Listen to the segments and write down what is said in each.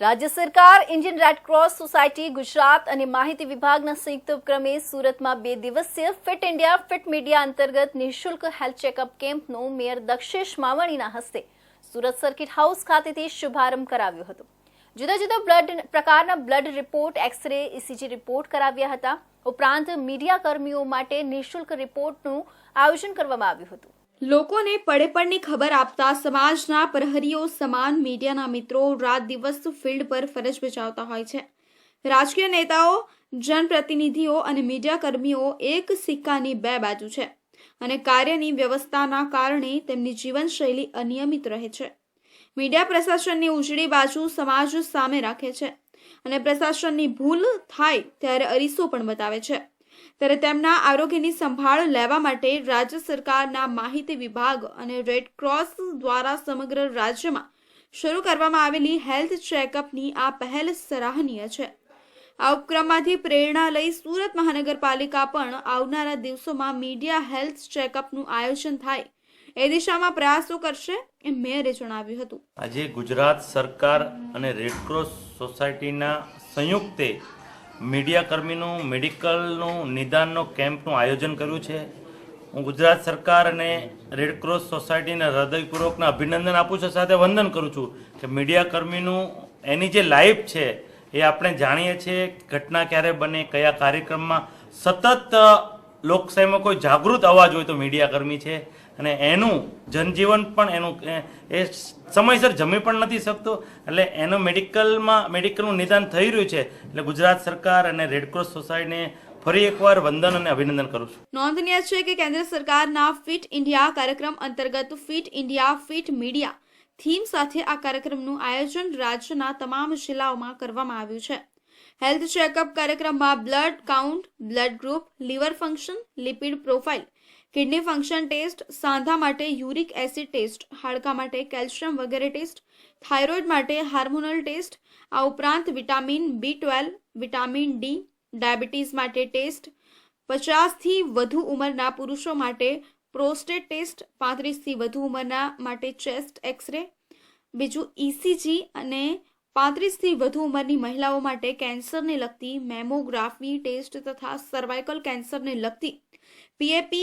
રાજ્ય સરકાર, Indian red cross society Gujarat અને માહિતી વિભાગના સંયુક્ત ઉપક્રમે સુરતમાં 2 દિવસીય ફિટ ઇન્ડિયા ફિટ મીડિયા અંતર્ગત નિઃશુલ્ક હેલ્થ ચેકઅપ કેમ્પનો મેયર દક્ષેશ માવાણીના હસ્તે સુરત સર્કિટ હાઉસ ખાતેથી શુભારંભ કરાવ્યો હતો। જુદા જુદા પ્રકારના blood report, x-ray, ECG report કરાવ્યા હતા। ઉપરાંત મીડિયા કર્મીઓ માટે નિઃશુલ્ક રિપોર્ટનું આયોજન કરવામાં આવ્યું હતું। લોકોને પડે ખબર આપતા સમાજના પ્રહરીઓ સમાન મીડિયાના મિત્રો રાત દિવસ ફિલ્ડ પર ફરજ બજાવતા હોય છે। રાજકીય નેતાઓ, જનપ્રતિનિધિઓ અને મીડિયા કર્મીઓ એક સિક્કાની 2 બાજુ છે અને કાર્યની વ્યવસ્થાના કારણે તેમની જીવનશૈલી અનિયમિત રહે છે। મીડિયા પ્રશાસનની ઉજળી બાજુ સમાજ સામે રાખે છે અને પ્રશાસનની ભૂલ થાય ત્યારે અરીસો પણ બતાવે છે। ત્યારે તેમના આરોગ્યની સંભાળ લેવા માટે રાજ્ય સરકારના માહિતી વિભાગ અને રેડ ક્રોસ દ્વારા સમગ્ર રાજ્યમાં શરૂ કરવામાં આવેલી હેલ્થ ચેકઅપની આ પહેલ સરાહનીય છે। આ ઉપક્રમમાંથી પ્રેરણા લઈ સુરત મહાનગરપાલિકા પણ આવનારા દિવસોમાં મીડિયા હેલ્થ ચેકઅપનું આયોજન થાય એ દિશામાં પ્રયાસો કરશે, એમ મેયરે જણાવ્યું હતું। આજે ગુજરાત સરકાર અને રેડ ક્રોસ સોસાયટીના સંયુક્તે મીડિયા કર્મીનું મેડિકલનું નિદાનનો કેમ્પનું આયોજન કર્યું છે। હું ગુજરાત સરકાર અને રેડ ક્રોસ સોસાયટીને હૃદયપૂર્વકના અભિનંદન આપું છું, સાથે વંદન કરું છું કે મીડિયા કર્મીનું એની જે લાઈફ છે એ આપણે જાણીએ છીએ, ઘટના ક્યારે બને, કયા કાર્યક્રમમાં સતત લોકશાહીમાં કોઈ જાગૃત અવાજ હોય તો મીડિયા કર્મી છે અને એનું જનજીવન પણ એનું એ સમયસર જમી પણ નથી શકતો, એટલે એનું મેડિકલનું નિદાન થઈ રહ્યું છે। એટલે ગુજરાત સરકાર અને રેડ ક્રોસ સોસાયટીને ફરી એકવાર વંદન અને અભિનંદન કરું છું। નોંધનીય છે કે કેન્દ્ર સરકારના ફિટ ઇન્ડિયા કાર્યક્રમ અંતર્ગત fit India fit media theme સાથે આ કાર્યક્રમનું આયોજન રાજ્યના તમામ જિલ્લાઓમાં કરવામાં આવ્યું છે। હેલ્થ ચેકઅપ કાર્યક્રમમાં blood count, blood group, liver function, lipid profile, kidney function test, સાંધા માટે યુરિક એસિડ ટેસ્ટ, હાડકા માટે કેલ્શિયમ વગેરે ટેસ્ટ, થાઇરોઇડ માટે હાર્મોનલ ટેસ્ટ, આ ઉપરાંત vitamin B12, vitamin D, diabetes માટે ટેસ્ટ, 50થી વધુ ઉંમરના પુરુષો માટે પ્રોસ્ટેટ ટેસ્ટ, 35થી વધુ ઉંમરના માટે ચેસ્ટ એક્સરે, બીજું ECG અને 35થી વધુ ઉંમરની મહિલાઓ માટે કેન્સરને લગતી મેમોગ્રાફી ટેસ્ટ તથા સર્વાઇકલ કેન્સરને લગતી PAP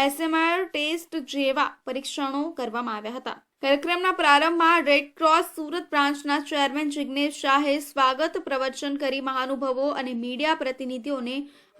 SMR ટેસ્ટ જેવા પરીક્ષણો કરવામાં આવ્યા હતા। કાર્યક્રમના પ્રારંભમાં રેડ ક્રોસ સુરત બ્રાન્ચના ચેરમેન જિગ્નેશ શાહે સ્વાગત પ્રવચન કરી મહાનુભાવો અને મીડિયા પ્રતિનિધિઓને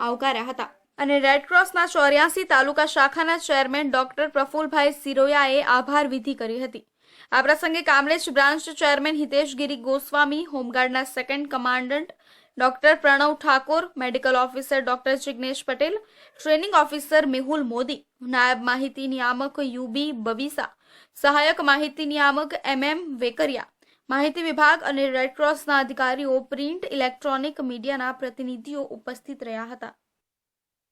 આવકાર્યા હતા અને રેડ ક્રોસના 84 તાલુકા શાખાના ચેરમેન ડોક્ટર પ્રફુલભાઈ સિરોયાએ આભાર વિધિ કરી હતી। આ પ્રસંગે કામરેજ બ્રાન્ચ ચેરમેન હિતેશગીરી ગોસ્વામી, હોમગાર્ડના 2nd commandant doctor Pranav Thakor, medical officer doctor Jignesh Patel, training officer Mehul Modi, નાયબ માહિતી નિયામક UB બબીસા, સહાયક માહિતી નિયામક MM વેકરિયા, માહિતી વિભાગ અને રેડ ક્રોસના અધિકારીઓ, પ્રિન્ટ ઇલેક્ટ્રોનિક મીડિયાના પ્રતિનિધિઓ ઉપસ્થિત રહ્યા હતા।